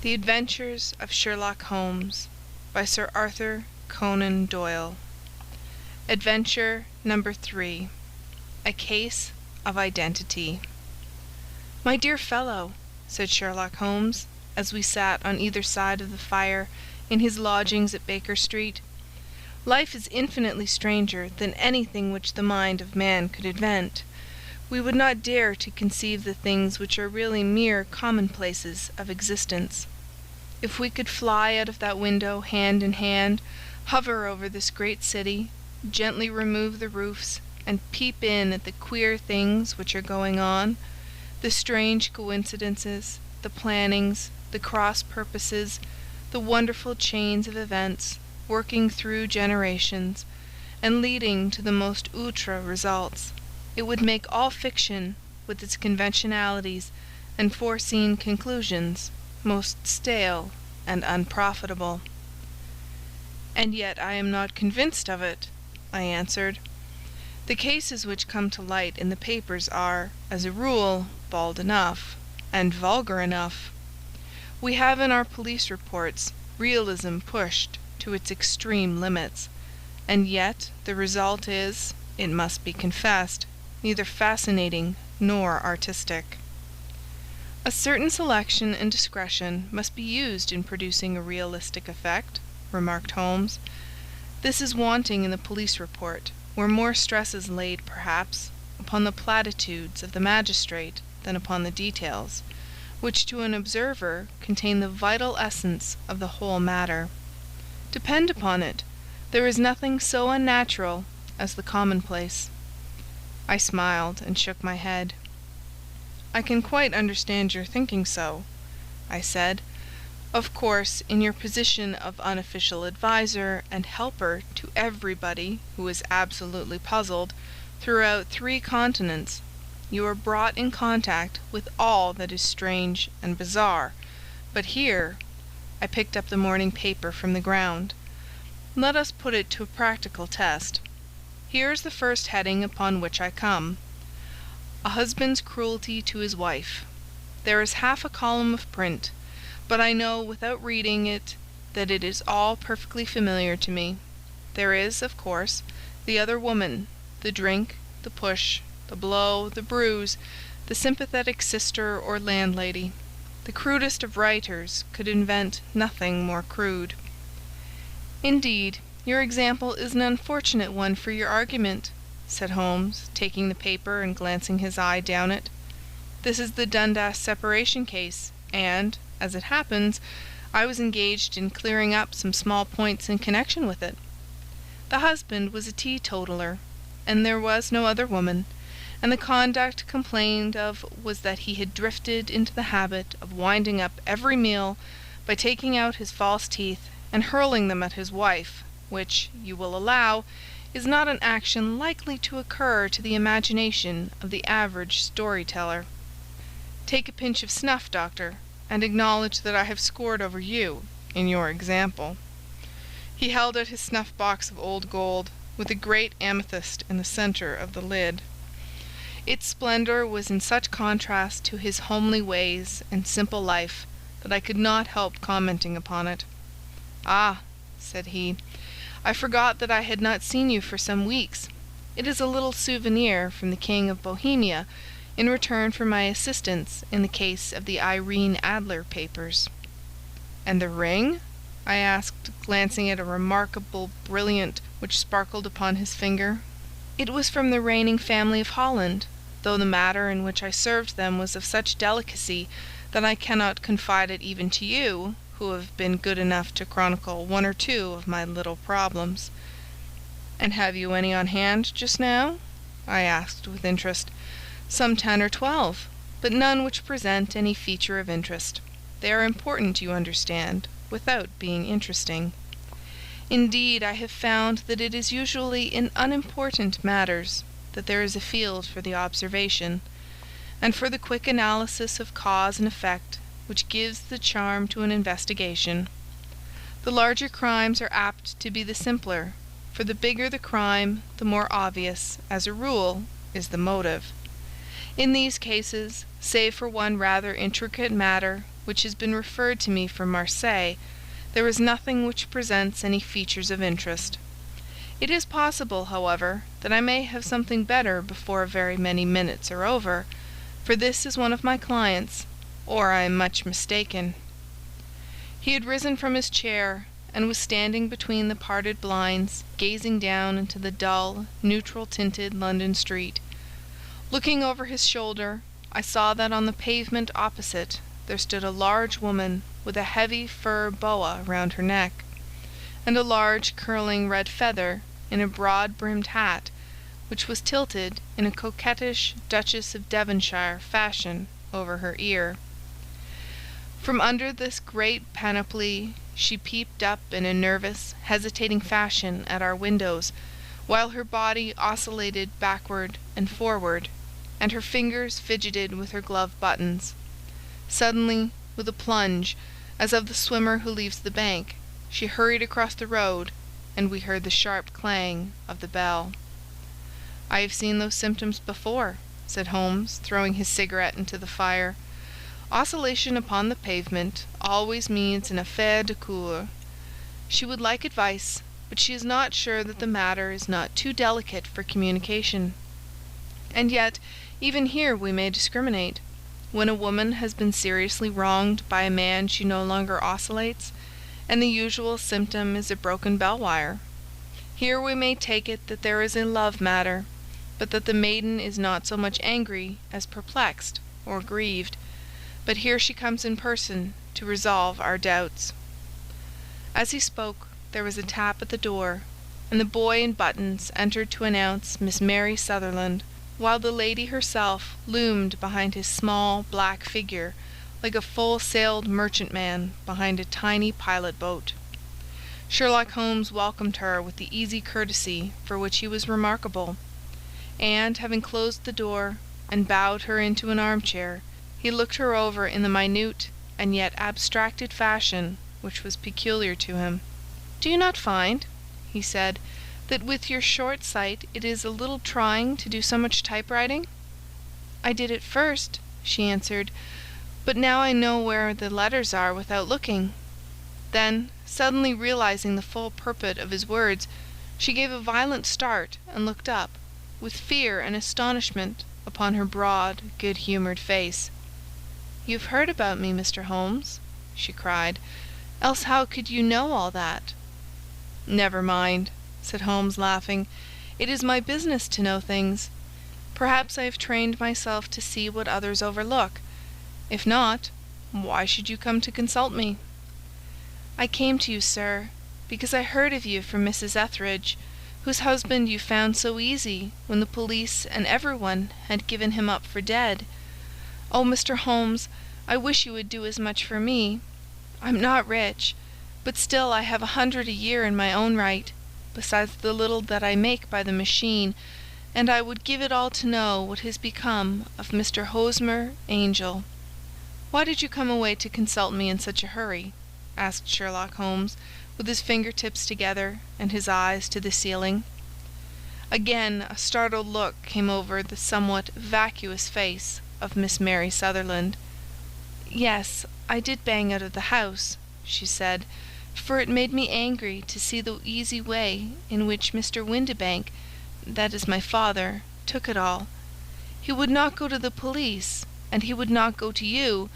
The Adventures of Sherlock Holmes by Sir Arthur Conan Doyle. Adventure number 3. A Case of Identity. "My dear fellow," said Sherlock Holmes, as we sat on either side of the fire in his lodgings at Baker Street, "life is infinitely stranger than anything which the mind of man could invent. We would not dare to conceive the things which are really mere commonplaces of existence. If we could fly out of that window hand in hand, hover over this great city, gently remove the roofs, and peep in at the queer things which are going on, the strange coincidences, the plannings, the cross-purposes, the wonderful chains of events, working through generations, and leading to the most outre results, it would make all fiction, with its conventionalities and foreseen conclusions, most stale and unprofitable." "And yet I am not convinced of it," I answered. "The cases which come to light in the papers are, as a rule, bald enough, and vulgar enough. We have in our police reports realism pushed to its extreme limits, and yet the result is, it must be confessed, neither fascinating nor artistic." "A certain selection and discretion must be used in producing a realistic effect," remarked Holmes. "This is wanting in the police report, where more stress is laid, perhaps, upon the platitudes of the magistrate than upon the details, which to an observer contain the vital essence of the whole matter. Depend upon it, there is nothing so unnatural as the commonplace." I smiled and shook my head. "I can quite understand your thinking so," I said. "Of course, in your position of unofficial adviser and helper to everybody who is absolutely puzzled throughout 3 continents, you are brought in contact with all that is strange and bizarre. But here—" I picked up the morning paper from the ground. "Let us put it to a practical test. Here is the first heading upon which I come: 'A husband's cruelty to his wife.' There is half a column of print, but I know without reading it that it is all perfectly familiar to me. There is, of course, the other woman, the drink, the push, the blow, the bruise, the sympathetic sister or landlady. The crudest of writers could invent nothing more crude." "Indeed, your example is an unfortunate one for your argument," said Holmes, taking the paper and glancing his eye down it. "This is the Dundas separation case, and, as it happens, I was engaged in clearing up some small points in connection with it. The husband was a teetotaler, and there was no other woman, and the conduct complained of was that he had drifted into the habit of winding up every meal by taking out his false teeth and hurling them at his wife, which, you will allow, is not an action likely to occur to the imagination of the average story-teller. Take a pinch of snuff, doctor, and acknowledge that I have scored over you in your example." He held out his snuff-box of old gold, with a great amethyst in the centre of the lid. Its splendour was in such contrast to his homely ways and simple life that I could not help commenting upon it. "Ah," said he, "I forgot that I had not seen you for some weeks. It is a little souvenir from the King of Bohemia in return for my assistance in the case of the Irene Adler papers." "And the ring?" I asked, glancing at a remarkable brilliant which sparkled upon his finger. "It was from the reigning family of Holland, though the matter in which I served them was of such delicacy that I cannot confide it even to you, who have been good enough to chronicle 1 or 2 of my little problems." "And have you any on hand just now?" I asked with interest. "Some 10 or 12, but none which present any feature of interest. They are important, you understand, without being interesting. Indeed, I have found that it is usually in unimportant matters that there is a field for the observation, and for the quick analysis of cause and effect which gives the charm to an investigation. The larger crimes are apt to be the simpler, for the bigger the crime, the more obvious, as a rule, is the motive. In these cases, save for one rather intricate matter which has been referred to me from Marseilles, there is nothing which presents any features of interest. It is possible, however, that I may have something better before very many minutes are over, for this is one of my clients, or I am much mistaken." He had risen from his chair, and was standing between the parted blinds, gazing down into the dull, neutral-tinted London street. Looking over his shoulder, I saw that on the pavement opposite there stood a large woman with a heavy fur boa round her neck, and a large curling red feather in a broad-brimmed hat, which was tilted in a coquettish Duchess of Devonshire fashion over her ear. From under this great panoply she peeped up in a nervous, hesitating fashion at our windows, while her body oscillated backward and forward, and her fingers fidgeted with her glove buttons. Suddenly, with a plunge, as of the swimmer who leaves the bank, she hurried across the road, and we heard the sharp clang of the bell. "I have seen those symptoms before," said Holmes, throwing his cigarette into the fire. "Oscillation upon the pavement always means an affaire de coeur. She would like advice, but she is not sure that the matter is not too delicate for communication. And yet, even here we may discriminate. When a woman has been seriously wronged by a man she no longer oscillates, and the usual symptom is a broken bell wire. Here we may take it that there is a love matter, but that the maiden is not so much angry as perplexed or grieved. But here she comes in person to resolve our doubts." As he spoke, there was a tap at the door, and the boy in buttons entered to announce Miss Mary Sutherland, while the lady herself loomed behind his small black figure like a full-sailed merchantman behind a tiny pilot-boat. Sherlock Holmes welcomed her with the easy courtesy for which he was remarkable, and, having closed the door and bowed her into an armchair, he looked her over in the minute and yet abstracted fashion which was peculiar to him. "Do you not find," he said, "that with your short sight it is a little trying to do so much typewriting?" "I did at first," she answered, "but now I know where the letters are without looking." Then, suddenly realizing the full purport of his words, she gave a violent start and looked up, with fear and astonishment upon her broad, good-humoured face. "You have heard about me, Mr. Holmes?" she cried. "Else how could you know all that?" "Never mind," said Holmes, laughing. "It is my business to know things. Perhaps I have trained myself to see what others overlook. If not, why should you come to consult me?" "I came to you, sir, because I heard of you from Mrs. Etheridge, whose husband you found so easy when the police and everyone had given him up for dead. Oh, Mr. Holmes, I wish you would do as much for me. I'm not rich, but still I have 100 a year in my own right, besides the little that I make by the machine, and I would give it all to know what has become of Mr. Hosmer Angel." "Why did you come away to consult me in such a hurry?" asked Sherlock Holmes, with his finger-tips together and his eyes to the ceiling. Again a startled look came over the somewhat vacuous face of Miss Mary Sutherland. "Yes, I did bang out of the house," she said, "for it made me angry to see the easy way in which Mr. Windibank, that is my father, took it all. He would not go to the police, and he would not go to you,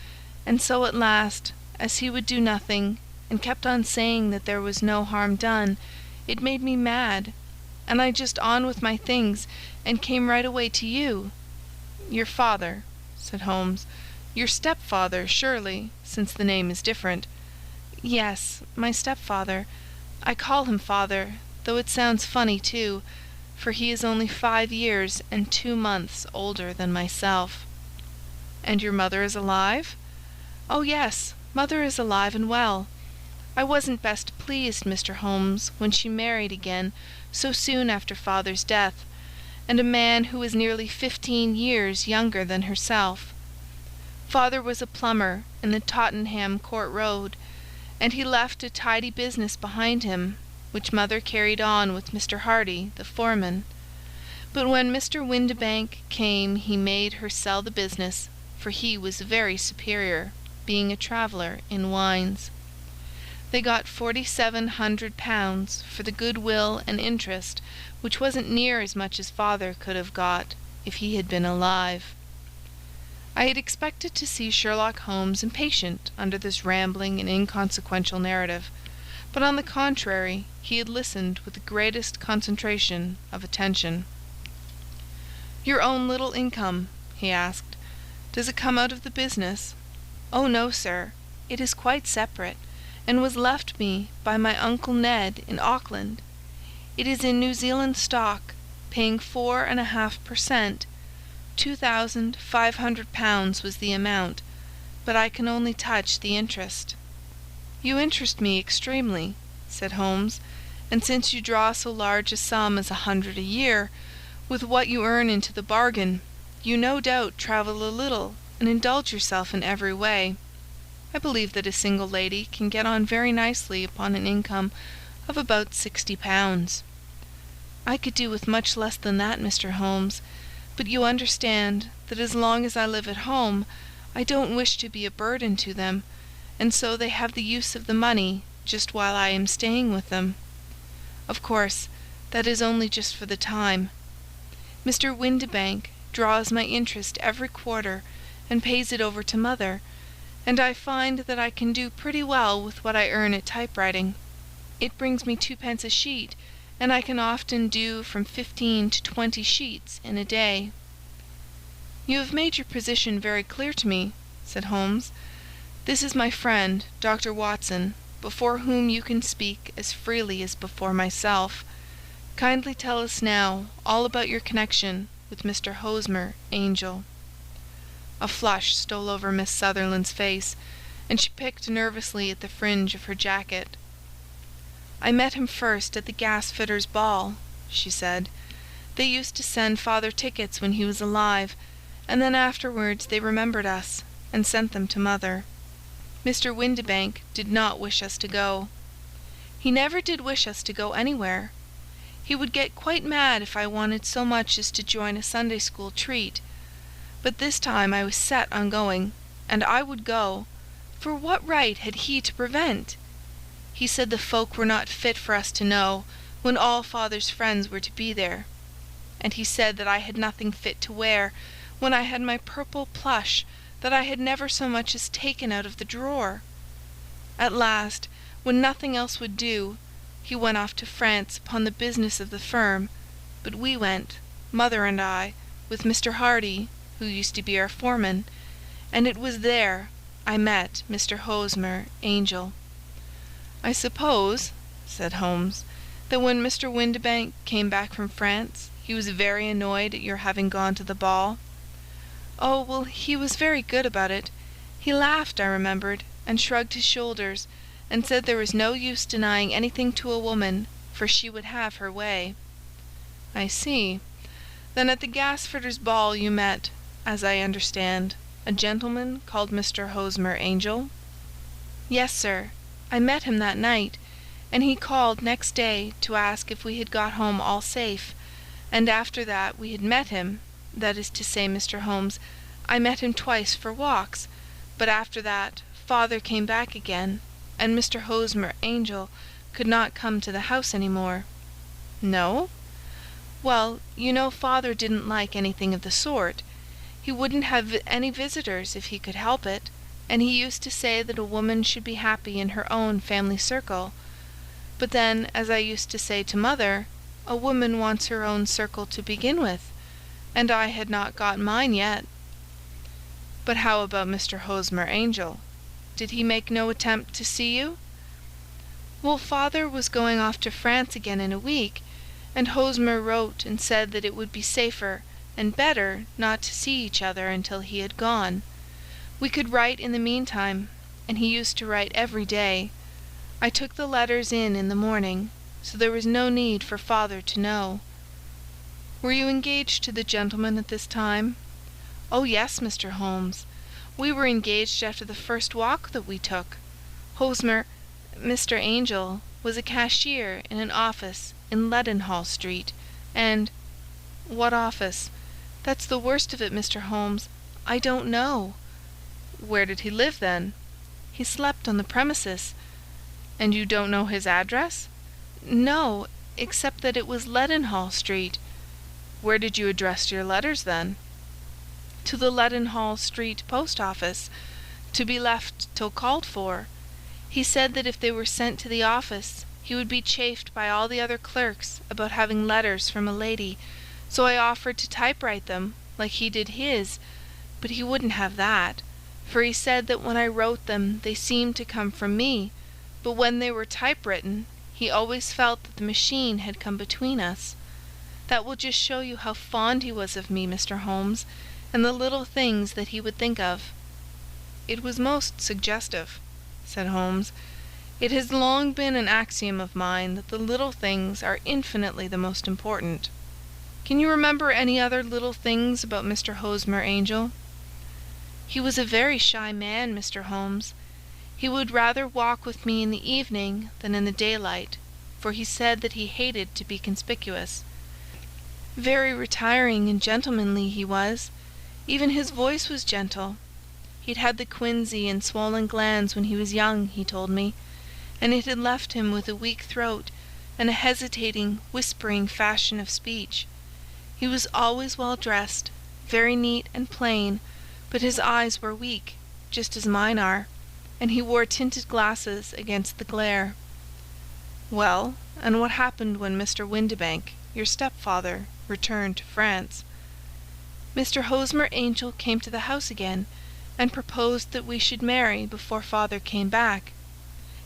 and so at last, as he would do nothing, and kept on saying that there was no harm done, it made me mad, and I just on with my things, and came right away to you." "Your father," said Holmes. "Your stepfather, surely, since the name is different." "Yes, my stepfather. I call him father, though it sounds funny too, for he is only 5 years and 2 months older than myself." "And your mother is alive?" "Oh yes, mother is alive and well. I wasn't best pleased, Mr. Holmes, when she married again so soon after father's death, and a man who was nearly 15 years younger than herself. Father was a plumber in the Tottenham Court Road, and he left a tidy business behind him, which mother carried on with Mr. Hardy, the foreman. But when Mr. Windibank came he made her sell the business, for he was very superior. being a traveller in wines. They got £4,700 for the goodwill and interest, which wasn't near as much as father could have got if he had been alive. I had expected to see Sherlock Holmes impatient under this rambling and inconsequential narrative, but on the contrary he had listened with the greatest concentration of attention. "Your own little income?" he asked. "Does it come out of the business?" "Oh no, sir. It is quite separate, and was left me by my Uncle Ned in Auckland. It is in New Zealand stock, paying 4.5 per cent. £2,500 was the amount, but I can only touch the interest." "You interest me extremely," said Holmes, "and since you draw so large a sum as 100 a year, with what you earn into the bargain, you no doubt travel a little and indulge yourself in every way. I believe that a single lady can get on very nicely upon an income of about £60. "I could do with much less than that, Mr. Holmes, but you understand that as long as I live at home I don't wish to be a burden to them, and so they have the use of the money just while I am staying with them. Of course, that is only just for the time. Mr. Windibank draws my interest every quarter and pays it over to mother, and I find that I can do pretty well with what I earn at typewriting. It brings me 2 pence a sheet, and I can often do from 15 to 20 sheets in a day." "You have made your position very clear to me," said Holmes. "This is my friend, Dr. Watson, before whom you can speak as freely as before myself. Kindly tell us now all about your connection with Mr. Hosmer Angel." A flush stole over Miss Sutherland's face, and she picked nervously at the fringe of her jacket. "I met him first at the gasfitters' ball," she said. "They used to send father tickets when he was alive, and then afterwards they remembered us, and sent them to mother. Mr. Windibank did not wish us to go. He never did wish us to go anywhere. He would get quite mad if I wanted so much as to join a Sunday school treat. But this time I was set on going, and I would go, for what right had he to prevent? He said the folk were not fit for us to know, when all father's friends were to be there. And he said that I had nothing fit to wear, when I had my purple plush that I had never so much as taken out of the drawer. At last, when nothing else would do, he went off to France upon the business of the firm, but we went, mother and I, with Mr. Hardy, who used to be our foreman, and it was there I met Mr. Hosmer Angel." "I suppose," said Holmes, "that when Mr. Windibank came back from France he was very annoyed at your having gone to the ball." "Oh, well, he was very good about it. He laughed, I remembered, and shrugged his shoulders, and said there was no use denying anything to a woman, for she would have her way." "I see. Then at the gasfitters' ball you met, as I understand, a gentleman called Mr. Hosmer Angel?" "Yes, sir. I met him that night, and he called next day to ask if we had got home all safe, and after that we had met him, that is to say, Mr. Holmes, I met him twice for walks, but after that father came back again, and Mr. Hosmer Angel could not come to the house any more." "No?" "Well, you know father didn't like anything of the sort. He wouldn't have any visitors if he could help it, and he used to say that a woman should be happy in her own family circle. But then, as I used to say to mother, a woman wants her own circle to begin with, and I had not got mine yet." "But how about Mr. Hosmer Angel? Did he make no attempt to see you?" "Well, father was going off to France again in a week, and Hosmer wrote and said that it would be safer and better not to see each other until he had gone. We could write in the meantime, and he used to write every day. I took the letters in the morning, so there was no need for father to know." "Were you engaged to the gentleman at this time?" "Oh yes, Mr. Holmes. We were engaged after the first walk that we took. Mr. Angel was a cashier in an office in Leadenhall Street, and—" "What office? That's the worst of it, Mr. Holmes. I don't know." Where did he live, then?" "He slept on the premises." "And you don't know his address?" "No, except that it was Leadenhall Street." "Where did you address your letters, then?" "To the Leadenhall Street post office, to be left till called for. He said that if they were sent to the office, he would be chaffed by all the other clerks about having letters from a lady, so I offered to typewrite them, like he did his, but he wouldn't have that, for he said that when I wrote them they seemed to come from me, but when they were typewritten he always felt that the machine had come between us. That will just show you how fond he was of me, Mr. Holmes, and the little things that he would think of." "It was most suggestive," said Holmes. "It has long been an axiom of mine that the little things are infinitely the most important. Can you remember any other little things about Mr. Hosmer Angel?" "He was a very shy man, Mr. Holmes. He would rather walk with me in the evening than in the daylight, for he said that he hated to be conspicuous. Very retiring and gentlemanly he was. Even his voice was gentle. He'd had the quinsy and swollen glands when he was young, he told me, and it had left him with a weak throat and a hesitating, whispering fashion of speech. He was always well dressed, very neat and plain, but his eyes were weak, just as mine are, and he wore tinted glasses against the glare." "Well, and what happened when Mr. Windibank, your stepfather, returned to France?" "Mr. Hosmer Angel came to the house again, and proposed that we should marry before father came back.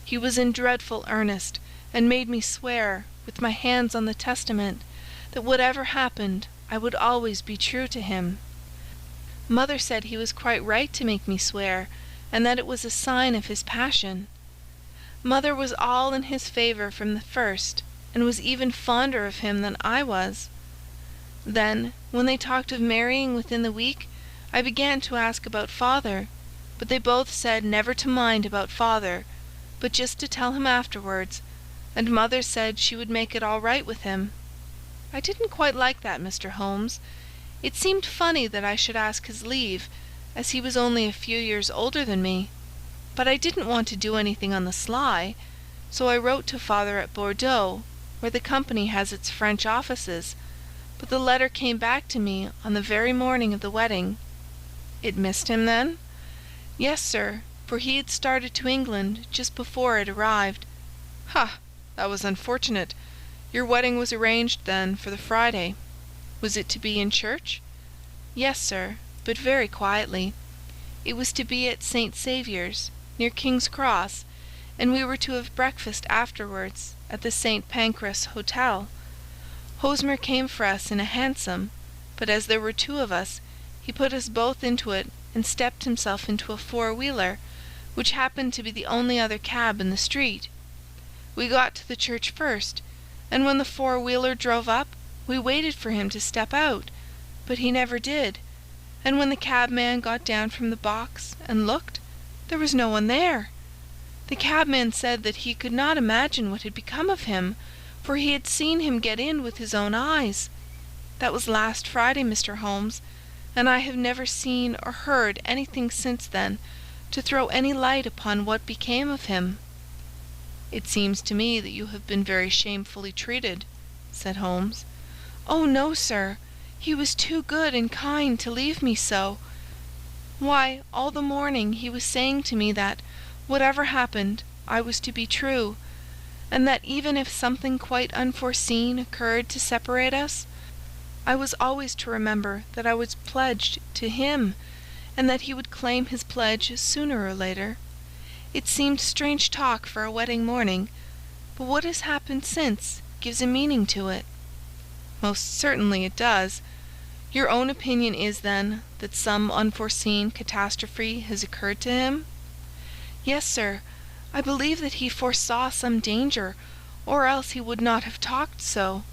He was in dreadful earnest, and made me swear, with my hands on the testament, that whatever happened I would always be true to him. Mother said he was quite right to make me swear, and that it was a sign of his passion. Mother was all in his favour from the first, and was even fonder of him than I was. Then, when they talked of marrying within the week, I began to ask about father, but they both said never to mind about father, but just to tell him afterwards, and mother said she would make it all right with him. I didn't quite like that, Mr. Holmes. It seemed funny that I should ask his leave, as he was only a few years older than me, but I didn't want to do anything on the sly, so I wrote to father at Bordeaux, where the company has its French offices, but the letter came back to me on the very morning of the wedding." "It missed him, then?" "Yes, sir, for he had started to England just before it arrived." "Ha! That was unfortunate. Your wedding was arranged, then, for the Friday. Was it to be in church?" "Yes, sir, but very quietly. It was to be at St. Saviour's, near King's Cross, and we were to have breakfast afterwards at the St. Pancras Hotel. Hosmer came for us in a hansom, but as there were two of us, he put us both into it and stepped himself into a four-wheeler, which happened to be the only other cab in the street. We got to the church first, and when the four-wheeler drove up, we waited for him to step out, but he never did, and when the cabman got down from the box and looked, there was no one there. The cabman said that he could not imagine what had become of him, for he had seen him get in with his own eyes. That was last Friday, Mr. Holmes, and I have never seen or heard anything since then to throw any light upon what became of him." "It seems to me that you have been very shamefully treated," said Holmes. "Oh, no, sir. He was too good and kind to leave me so. Why, all the morning he was saying to me that, whatever happened, I was to be true, and that even if something quite unforeseen occurred to separate us, I was always to remember that I was pledged to him, and that he would claim his pledge sooner or later. It seemed strange talk for a wedding morning, but what has happened since gives a meaning to it." "Most certainly it does. Your own opinion is, then, that some unforeseen catastrophe has occurred to him?" "Yes, sir. I believe that he foresaw some danger, or else he would not have talked so.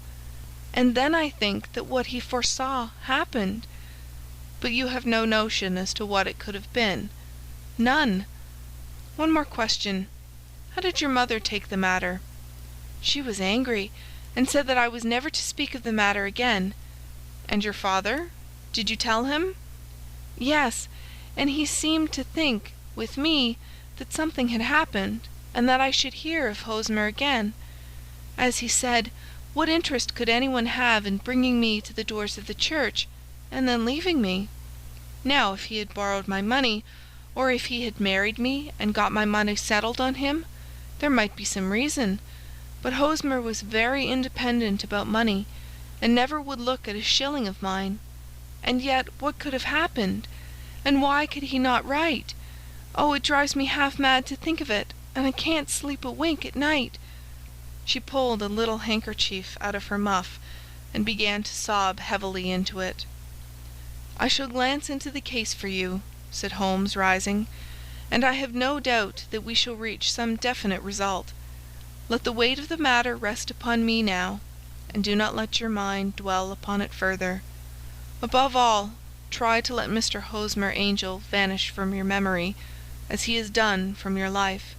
And then I think that what he foresaw happened." "But you have no notion as to what it could have been?" "None." "One more question. How did your mother take the matter?" "She was angry, and said that I was never to speak of the matter again." "And your father? Did you tell him?" "Yes. and he seemed to think, with me, that something had happened, and that I should hear of Hosmer again. As he said, what interest could anyone have in bringing me to the doors of the church, and then leaving me? Now, if he had borrowed my money, or if he had married me and got my money settled on him, there might be some reason, but Hosmer was very independent about money, and never would look at a shilling of mine. And yet what could have happened? And why could he not write? Oh, it drives me half mad to think of it, and I can't sleep a wink at night." She pulled a little handkerchief out of her muff, and began to sob heavily into it. "I shall glance into the case for you," said Holmes, rising, "and I have no doubt that we shall reach some definite result. Let the weight of the matter rest upon me now, and do not let your mind dwell upon it further. Above all, try to let Mr. Hosmer Angel vanish from your memory, as he has done from your life."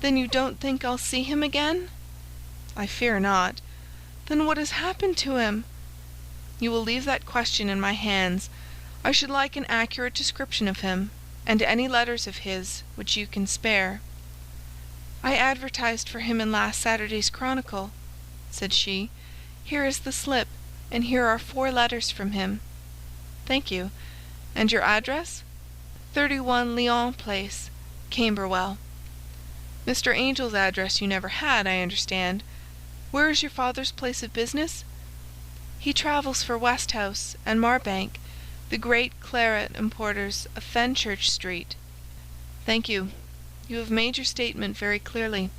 "Then you don't think I'll see him again?" "I fear not." "Then what has happened to him?" "You will leave that question in my hands. I should like an accurate description of him, and any letters of his which you can spare." "I advertised for him in last Saturday's Chronicle," said she. "Here is the slip, and here are 4 letters from him." "Thank you. And your address?" 31 Lyon Place, Camberwell. "Mr. Angel's address you never had, I understand. Where is your father's place of business?" "He travels for Westhouse and Marbank, the great claret importers of Fenchurch Street." "Thank you. You have made your statement very clearly.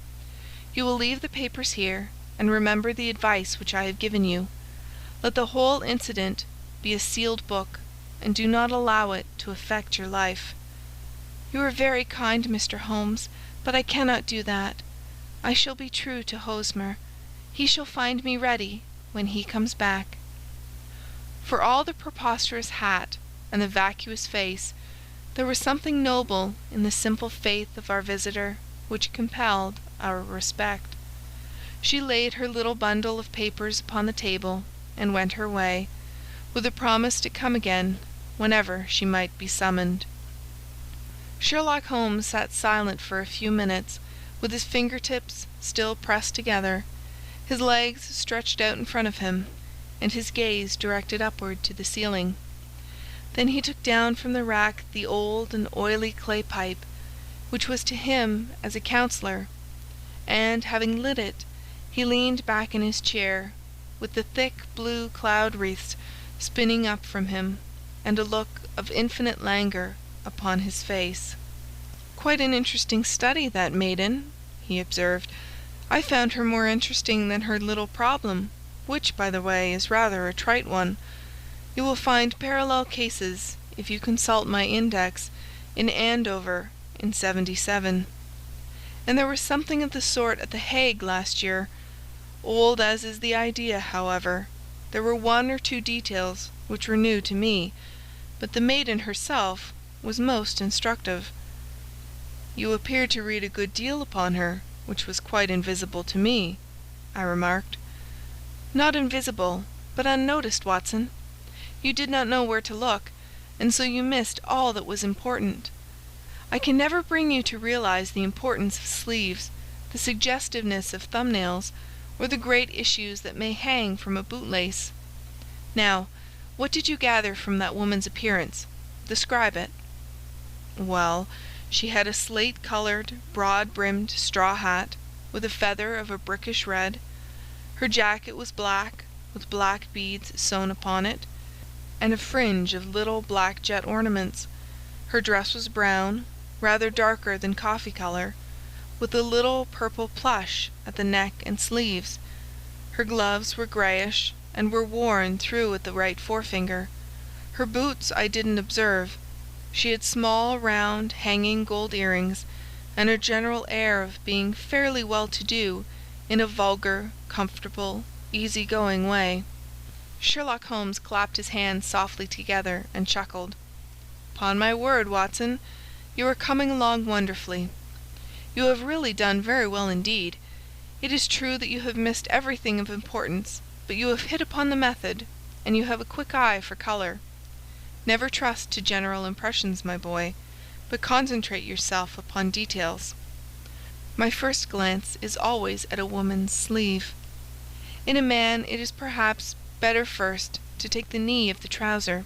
You will leave the papers here, and remember the advice which I have given you. Let the whole incident be a sealed book, and do not allow it to affect your life." "You are very kind, Mr. Holmes, but I cannot do that. I shall be true to Hosmer. He shall find me ready when he comes back." For all the preposterous hat and the vacuous face, there was something noble in the simple faith of our visitor which compelled our respect. She laid her little bundle of papers upon the table and went her way, with a promise to come again whenever she might be summoned. Sherlock Holmes sat silent for a few minutes, with his fingertips still pressed together, his legs stretched out in front of him, and his gaze directed upward to the ceiling. Then he took down from the rack the old and oily clay pipe, which was to him as a counsellor, and, having lit it, he leaned back in his chair, with the thick blue cloud wreaths spinning up from him, and a look of infinite languor upon his face. "Quite an interesting study, that maiden," he observed. "I found her more interesting than her little problem, which, by the way, is rather a trite one. You will find parallel cases, if you consult my index, in Andover in '77. And there was something of the sort at The Hague last year. Old as is the idea, however, there were 1 or 2 details which were new to me, but the maiden herself was most instructive." "You appeared to read a good deal upon her, which was quite invisible to me," I remarked. "Not invisible, but unnoticed, Watson. You did not know where to look, and so you missed all that was important. I can never bring you to realize the importance of sleeves, the suggestiveness of thumbnails, or the great issues that may hang from a bootlace. Now, what did you gather from that woman's appearance? Describe it." "Well, she had a slate-coloured, broad-brimmed straw hat, with a feather of a brickish red. Her jacket was black, with black beads sewn upon it, and a fringe of little black jet ornaments. Her dress was brown, rather darker than coffee colour, with a little purple plush at the neck and sleeves. Her gloves were greyish, and were worn through at the right forefinger. Her boots I didn't observe. She had small, round, hanging gold earrings, and a general air of being fairly well-to-do in a vulgar, comfortable, easy-going way." Sherlock Holmes clapped his hands softly together and chuckled. "'Pon my word, Watson, you are coming along wonderfully. You have really done very well indeed. It is true that you have missed everything of importance, but you have hit upon the method, and you have a quick eye for colour. Never trust to general impressions, my boy, but concentrate yourself upon details. My first glance is always at a woman's sleeve. In a man it is perhaps better first to take the knee of the trouser.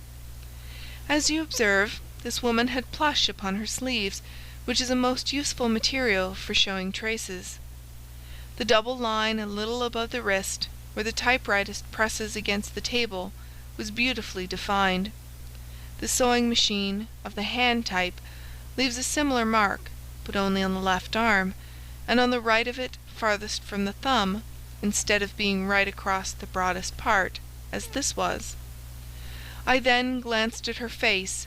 As you observe, this woman had plush upon her sleeves, which is a most useful material for showing traces. The double line a little above the wrist, where the typewriter presses against the table, was beautifully defined. The sewing machine of the hand type leaves a similar mark, but only on the left arm, and on the right of it farthest from the thumb, instead of being right across the broadest part, as this was. I then glanced at her face,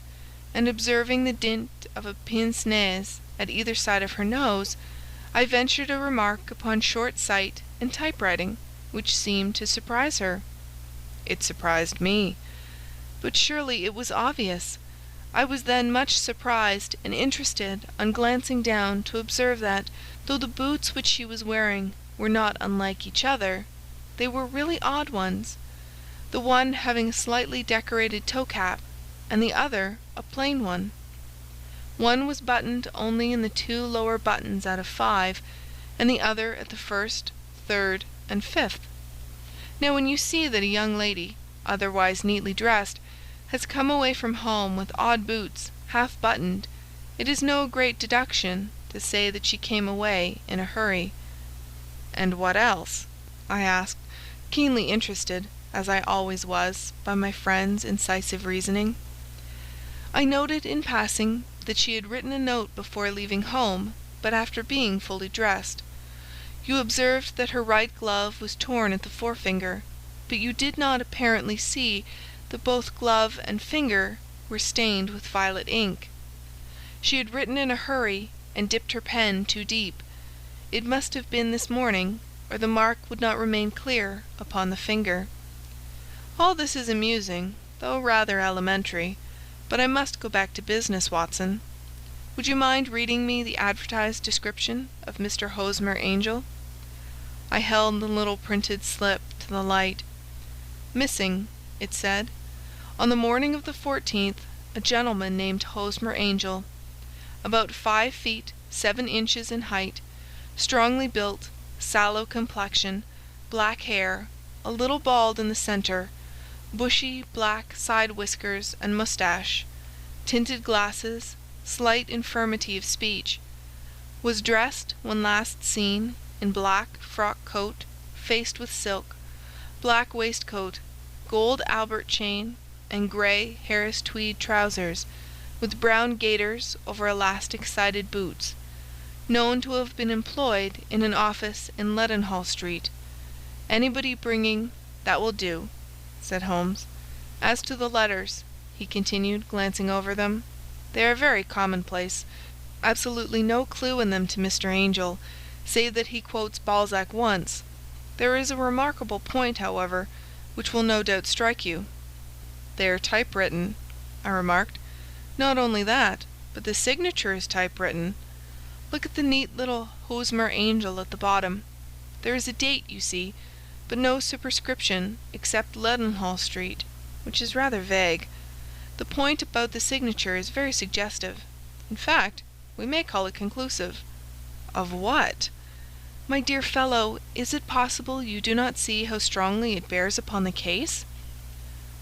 and observing the dint of a pince-nez at either side of her nose, I ventured a remark upon short sight and typewriting, which seemed to surprise her. It surprised me. But surely it was obvious. I was then much surprised and interested on glancing down to observe that, though the boots which she was wearing were not unlike each other, they were really odd ones, the one having a slightly decorated toe-cap, and the other a plain one. One was buttoned only in the 2 lower buttons out of 5, and the other at the 1st, 3rd, and 5th. Now when you see that a young lady, otherwise neatly dressed, has come away from home with odd boots, half buttoned, it is no great deduction to say that she came away in a hurry. "And what else?" I asked, keenly interested, as I always was, by my friend's incisive reasoning. I noted in passing that she had written a note before leaving home, but after being fully dressed. You observed that her right glove was torn at the forefinger, but you did not apparently see that both glove and finger were stained with violet ink. She had written in a hurry and dipped her pen too deep. It must have been this morning, or the mark would not remain clear upon the finger. All this is amusing, though rather elementary, but I must go back to business, Watson. Would you mind reading me the advertised description of Mr. Hosmer Angel? I held the little printed slip to the light. "Missing," it said, "on the morning of the 14th, a gentleman named Hosmer Angel, about 5 feet 7 inches in height, strongly built, sallow complexion, black hair, a little bald in the centre, bushy black side whiskers and moustache, tinted glasses, slight infirmity of speech, was dressed when last seen in black frock coat faced with silk, black waistcoat, gold Albert chain, and grey Harris tweed trousers, with brown gaiters over elastic-sided boots, known to have been employed in an office in Leadenhall Street. Anybody bringing—" "That will do," said Holmes. "As to the letters," he continued, glancing over them, "they are very commonplace. Absolutely no clue in them to Mr. Angel, save that he quotes Balzac once. There is a remarkable point, however, which will no doubt strike you." "They are typewritten," I remarked. "Not only that, but the signature is typewritten. Look at the neat little Hosmer Angel at the bottom. There is a date, you see, but no superscription except Leadenhall Street, which is rather vague. The point about the signature is very suggestive. In fact, we may call it conclusive." "Of what?" "My dear fellow, is it possible you do not see how strongly it bears upon the case?"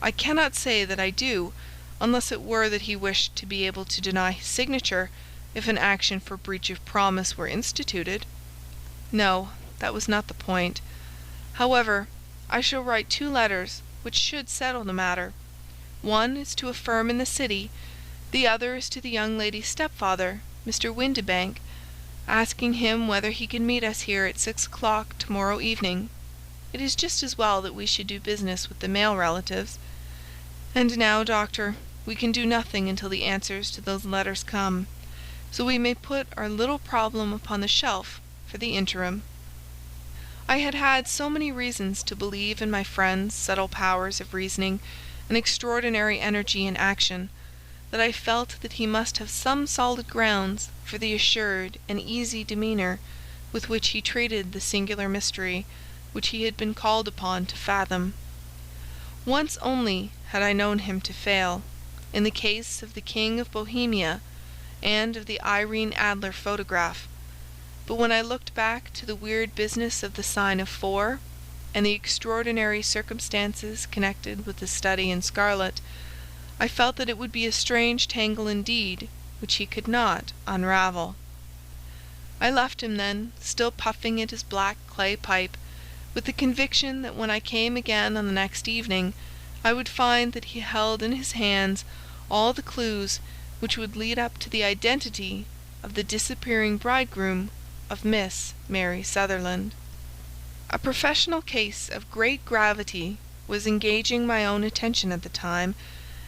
"I cannot say that I do, unless it were that he wished to be able to deny his signature if an action for breach of promise were instituted. No, that was not the point. However, I shall write 2 letters which should settle the matter. One is to a firm in the city, the other is to the young lady's stepfather, Mr. Windibank, asking him whether he can meet us here at 6 o'clock tomorrow evening. It is just as well that we should do business with the male relatives. And now, doctor, we can do nothing until the answers to those letters come, so we may put our little problem upon the shelf for the interim." I had had so many reasons to believe in my friend's subtle powers of reasoning and extraordinary energy in action, that I felt that he must have some solid grounds for the assured and easy demeanour with which he treated the singular mystery which he had been called upon to fathom. Once only had I known him to fail. in the case of the King of Bohemia and of the Irene Adler photograph. But when I looked back to the weird business of the sign of 4, and the extraordinary circumstances connected with the study in scarlet, I felt that it would be a strange tangle indeed which he could not unravel. I left him then, still puffing at his black clay pipe, with the conviction that when I came again on the next evening, I would find that he held in his hands all the clues which would lead up to the identity of the disappearing bridegroom of Miss Mary Sutherland. A professional case of great gravity was engaging my own attention at the time,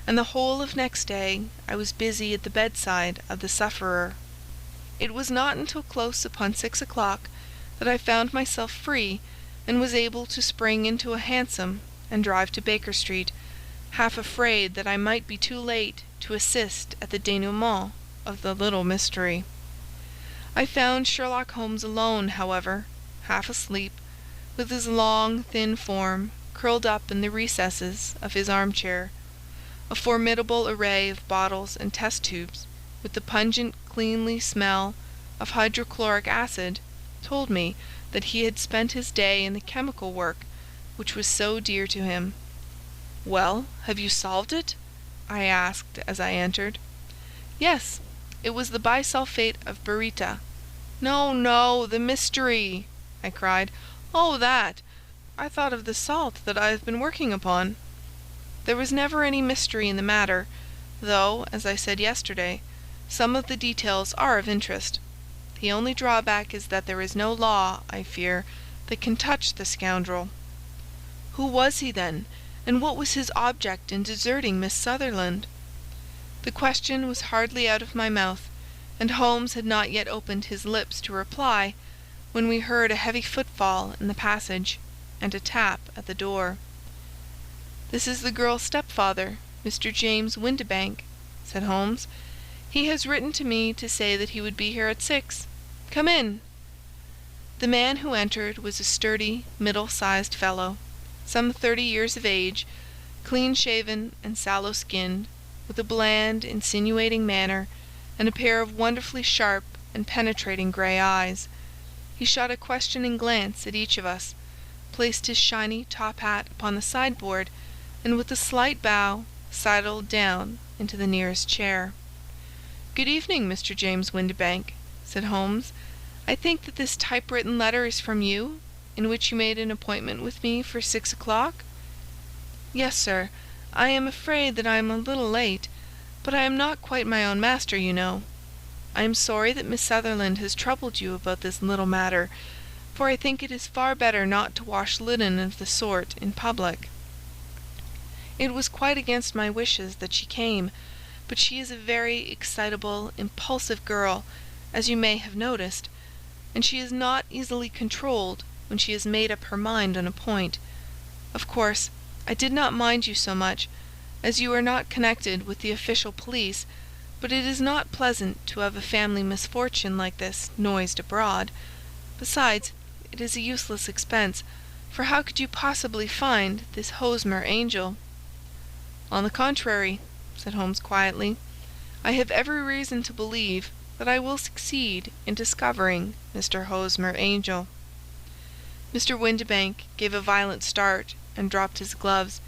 and the whole of next day I was busy at the bedside of the sufferer. It was not until close upon 6 o'clock that I found myself free and was able to spring into a hansom and drive to Baker Street, half afraid that I might be too late to assist at the denouement of the little mystery. I found Sherlock Holmes alone, however, half asleep, with his long, thin form curled up in the recesses of his armchair. A formidable array of bottles and test tubes, with the pungent, cleanly smell of hydrochloric acid, told me that he had spent his day in the chemical work which was so dear to him. "Well, have you solved it?" I asked as I entered. "Yes, it was the bisulfate of baryta." "No, no, the mystery!" I cried. "Oh, that! I thought of the salt that I have been working upon." There was never any mystery in the matter, though, as I said yesterday, some of the details are of interest. The only drawback is that there is no law, I fear, that can touch the scoundrel. Who was he, then, and what was his object in deserting Miss Sutherland? The question was hardly out of my mouth, and Holmes had not yet opened his lips to reply, when we heard a heavy footfall in the passage, and a tap at the door. "This is the girl's stepfather, Mr. James Windibank," said Holmes. "He has written to me to say that he would be here at 6. Come in." The man who entered was a sturdy, middle-sized fellow, some 30 years of age, clean-shaven and sallow-skinned, with a bland, insinuating manner, and a pair of wonderfully sharp and penetrating grey eyes. He shot a questioning glance at each of us, placed his shiny top hat upon the sideboard, and with a slight bow sidled down into the nearest chair. "Good evening, Mr. James Windibank," said Holmes. "I think that this typewritten letter is from you, in which you made an appointment with me for 6 o'clock?" "Yes, sir. I am afraid that I am a little late, but I am not quite my own master, you know. I am sorry that Miss Sutherland has troubled you about this little matter, for I think it is far better not to wash linen of the sort in public. It was quite against my wishes that she came, but she is a very excitable, impulsive girl, as you may have noticed, and she is not easily controlled when she has made up her mind on a point. Of course, I did not mind you so much, as you are not connected with the official police, but it is not pleasant to have a family misfortune like this noised abroad. Besides, it is a useless expense, for how could you possibly find this Hosmer angel?" "On the contrary," said Holmes quietly, "I have every reason to believe that I will succeed in discovering Mr. Hosmer Angel." Mr. Windibank gave a violent start and dropped his gloves.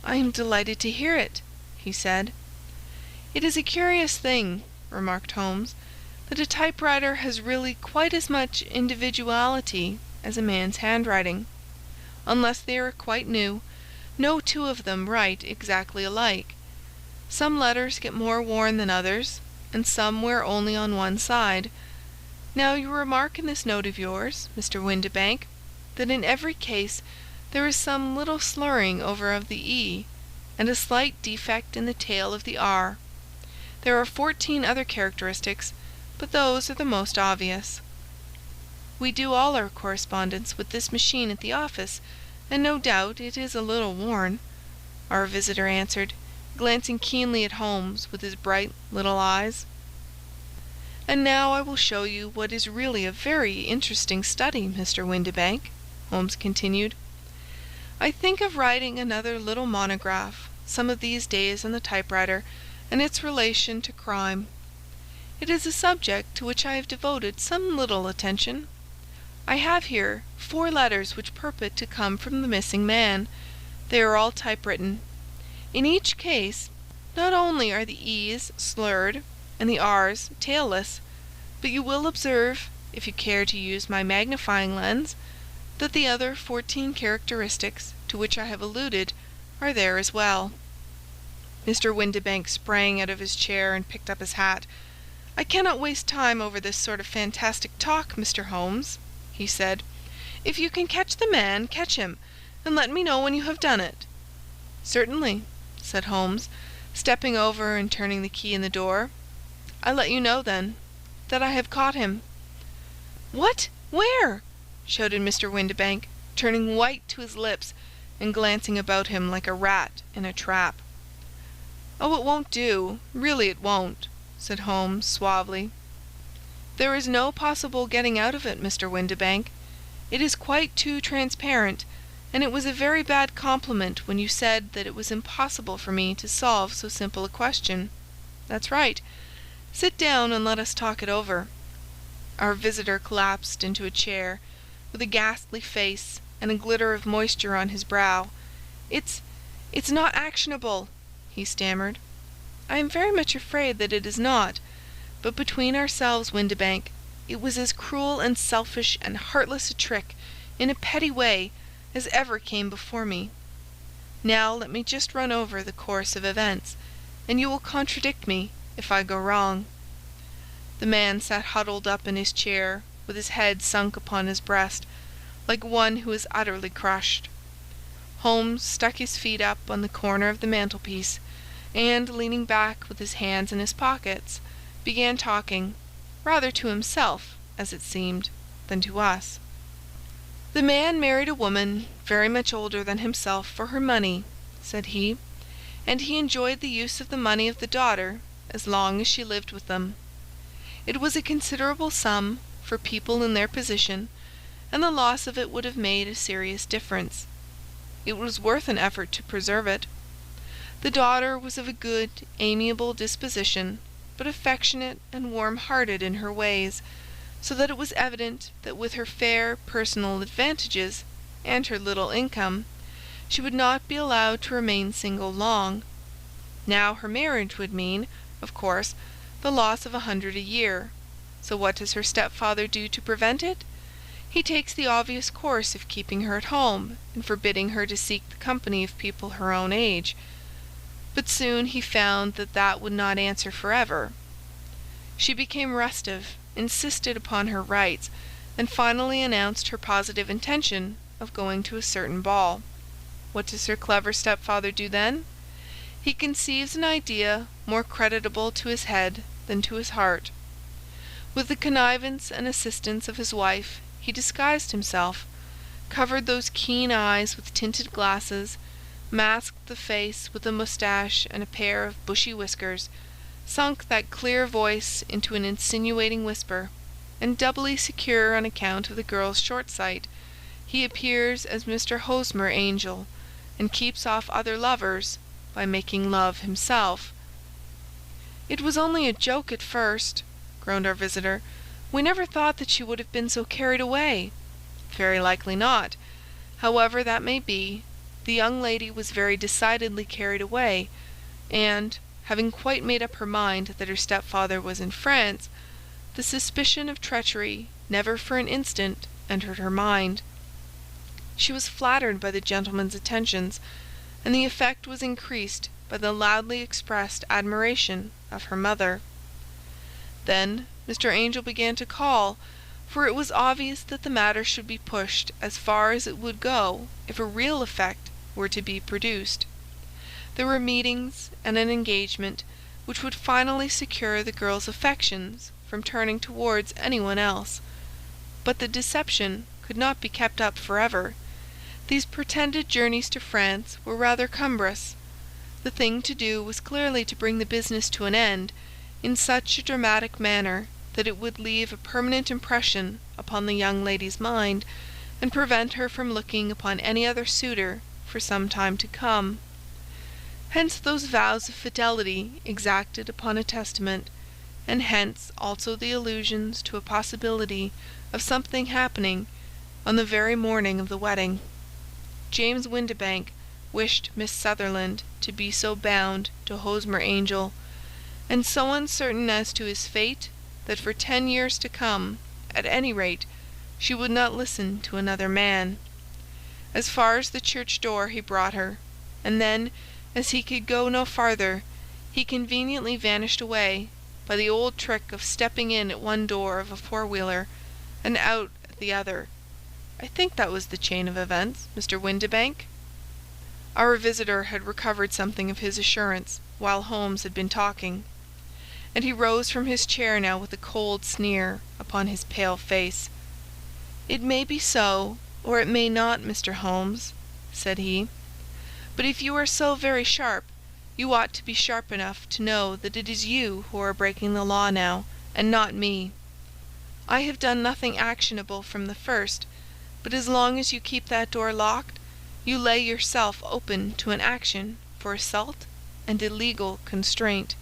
"I am delighted to hear it," he said. "It is a curious thing," remarked Holmes, "that a typewriter has really quite as much individuality as a man's handwriting. Unless they are quite new, no two of them write exactly alike. Some letters get more worn than others, and some wear only on one side. Now you remark in this note of yours, Mr. Windibank, that in every case there is some little slurring over of the E, and a slight defect in the tail of the R. There are 14 other characteristics, but those are the most obvious." "We do all our correspondence with this machine at the office, and no doubt it is a little worn," our visitor answered, glancing keenly at Holmes with his bright little eyes. "And now I will show you what is really a very interesting study, Mr. Windibank," Holmes continued. "I think of writing another little monograph, some of these days on the typewriter and its relation to crime. It is a subject to which I have devoted some little attention. I have here 4 letters which purport to come from the missing man. They are all typewritten. In each case, not only are the E's slurred and the R's tailless, but you will observe, if you care to use my magnifying lens, that the other 14 characteristics to which I have alluded are there as well." Mr. Windibank sprang out of his chair and picked up his hat. "I cannot waste time over this sort of fantastic talk, Mr. Holmes," he said. "If you can catch the man, catch him, and let me know when you have done it." "Certainly," said Holmes, stepping over and turning the key in the door. "I let you know, then, that I have caught him." "What? Where?" shouted Mr. Windibank, turning white to his lips and glancing about him like a rat in a trap. "Oh, it won't do. Really it won't," said Holmes, suavely. "There is no possible getting out of it, Mr. Windibank. It is quite too transparent, and it was a very bad compliment when you said that it was impossible for me to solve so simple a question. That's right. Sit down and let us talk it over." Our visitor collapsed into a chair, with a ghastly face and a glitter of moisture on his brow. It's not actionable," he stammered. "I am very much afraid that it is not. But between ourselves, Windibank, it was as cruel and selfish and heartless a trick, in a petty way, as ever came before me. Now let me just run over the course of events, and you will contradict me if I go wrong." The man sat huddled up in his chair, with his head sunk upon his breast, like one who is utterly crushed. Holmes stuck his feet up on the corner of the mantelpiece, and, leaning back with his hands in his pockets, began talking, rather to himself, as it seemed, than to us. "The man married a woman very much older than himself for her money," said he, "and he enjoyed the use of the money of the daughter as long as she lived with them. It was a considerable sum for people in their position, and the loss of it would have made a serious difference. It was worth an effort to preserve it. The daughter was of a good, amiable disposition, but affectionate and warm-hearted in her ways, so that it was evident that with her fair personal advantages and her little income, she would not be allowed to remain single long. Now her marriage would mean, of course, the loss of 100 a year. So what does her stepfather do to prevent it? He takes the obvious course of keeping her at home and forbidding her to seek the company of people her own age. But soon he found that that would not answer forever. She became restive, insisted upon her rights, and finally announced her positive intention of going to a certain ball. What does her clever stepfather do then? He conceives an idea more creditable to his head than to his heart. With the connivance and assistance of his wife, he disguised himself, covered those keen eyes with tinted glasses, masked the face with a moustache and a pair of bushy whiskers, sunk that clear voice into an insinuating whisper, and doubly secure on account of the girl's short sight, he appears as Mr. Hosmer Angel, and keeps off other lovers by making love himself. "It was only a joke at first," groaned our visitor. "We never thought that she would have been so carried away." "Very likely not. However that may be, the young lady was very decidedly carried away, and, having quite made up her mind that her stepfather was in France, the suspicion of treachery never for an instant entered her mind. She was flattered by the gentleman's attentions, and the effect was increased by the loudly expressed admiration of her mother. Then Mr. Angel began to call, for it was obvious that the matter should be pushed as far as it would go if a real effect were to be produced. There were meetings and an engagement which would finally secure the girl's affections from turning towards anyone else. But the deception could not be kept up forever. These pretended journeys to France were rather cumbrous. The thing to do was clearly to bring the business to an end in such a dramatic manner that it would leave a permanent impression upon the young lady's mind, and prevent her from looking upon any other suitor for some time to come. Hence those vows of fidelity exacted upon a testament, and hence also the allusions to a possibility of something happening on the very morning of the wedding. James Windibank wished Miss Sutherland to be so bound to Hosmer Angel, and so uncertain as to his fate, that for 10 years to come, at any rate, she would not listen to another man. As far as the church door he brought her, and then, as he could go no farther, he conveniently vanished away, by the old trick of stepping in at one door of a four-wheeler, and out at the other. I think that was the chain of events, Mr. Windibank." Our visitor had recovered something of his assurance while Holmes had been talking, and he rose from his chair now with a cold sneer upon his pale face. "It may be so, or it may not, Mr. Holmes," said he. "But if you are so very sharp, you ought to be sharp enough to know that it is you who are breaking the law now, and not me. I have done nothing actionable from the first, but as long as you keep that door locked, you lay yourself open to an action for assault and illegal constraint."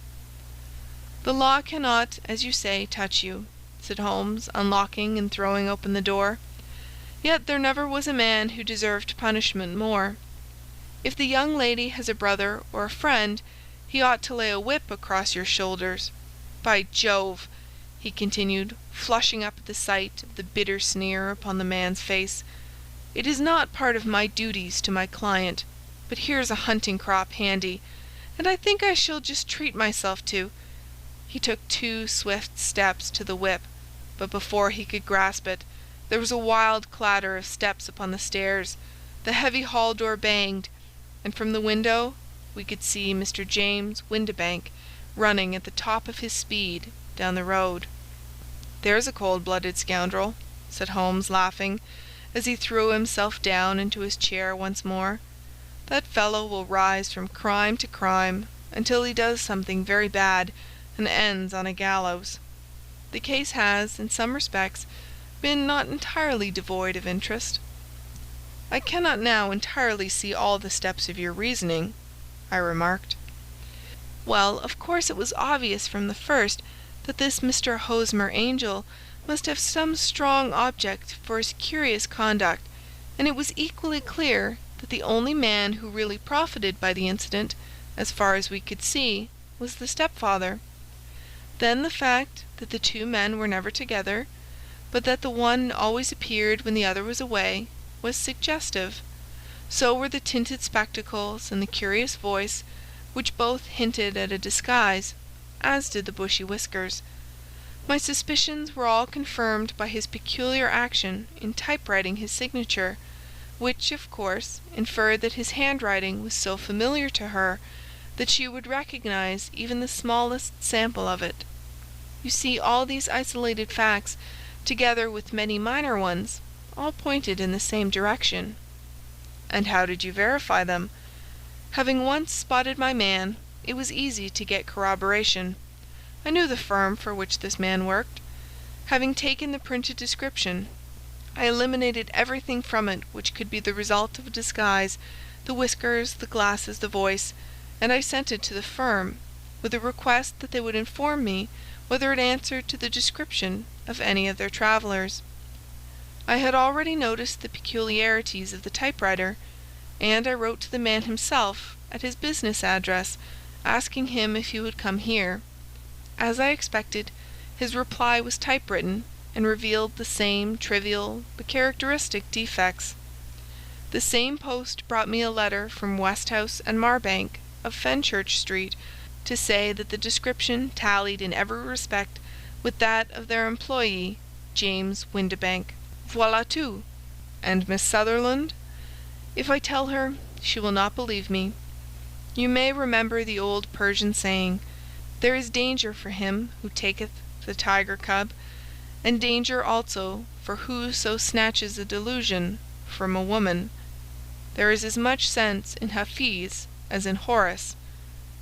"The law cannot, as you say, touch you," said Holmes, unlocking and throwing open the door. "Yet there never was a man who deserved punishment more. If the young lady has a brother or a friend, he ought to lay a whip across your shoulders. By Jove!" he continued, flushing up at the sight of the bitter sneer upon the man's face, "it is not part of my duties to my client, but here's a hunting crop handy, and I think I shall just treat myself to—" He took 2 swift steps to the whip, but before he could grasp it, there was a wild clatter of steps upon the stairs, the heavy hall door banged, and from the window we could see Mr. James Windibank running at the top of his speed down the road. "There's a cold-blooded scoundrel," said Holmes, laughing, as he threw himself down into his chair once more. "That fellow will rise from crime to crime until he does something very bad and ends on a gallows. The case has, in some respects, been not entirely devoid of interest." "I cannot now entirely see all the steps of your reasoning," I remarked. "Well, of course it was obvious from the first that this Mr. Hosmer Angel must have some strong object for his curious conduct, and it was equally clear that the only man who really profited by the incident, as far as we could see, was the stepfather. Then the fact that the 2 men were never together, but that the one always appeared when the other was away, was suggestive. So were the tinted spectacles and the curious voice, which both hinted at a disguise, as did the bushy whiskers. My suspicions were all confirmed by his peculiar action in typewriting his signature, which, of course, inferred that his handwriting was so familiar to her that she would recognize even the smallest sample of it. You see, all these isolated facts, together with many minor ones, all pointed in the same direction." "And how did you verify them?" "Having once spotted my man, it was easy to get corroboration. I knew the firm for which this man worked. Having taken the printed description, I eliminated everything from it which could be the result of a disguise, the whiskers, the glasses, the voice, and I sent it to the firm, with a request that they would inform me whether it answered to the description of any of their travellers. I had already noticed the peculiarities of the typewriter, and I wrote to the man himself at his business address, asking him if he would come here. As I expected, his reply was typewritten, and revealed the same trivial but characteristic defects. The same post brought me a letter from Westhouse and Marbank of Fenchurch Street, to say that the description tallied in every respect with that of their employee, James Windibank. Voilà tout." "And Miss Sutherland?" "If I tell her, she will not believe me. You may remember the old Persian saying, 'There is danger for him who taketh the tiger cub, and danger also for whoso snatches a delusion from a woman.' There is as much sense in Hafiz as in Horace,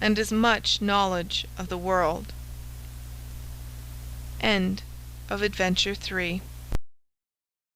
and as much knowledge of the world." End of Adventure 3.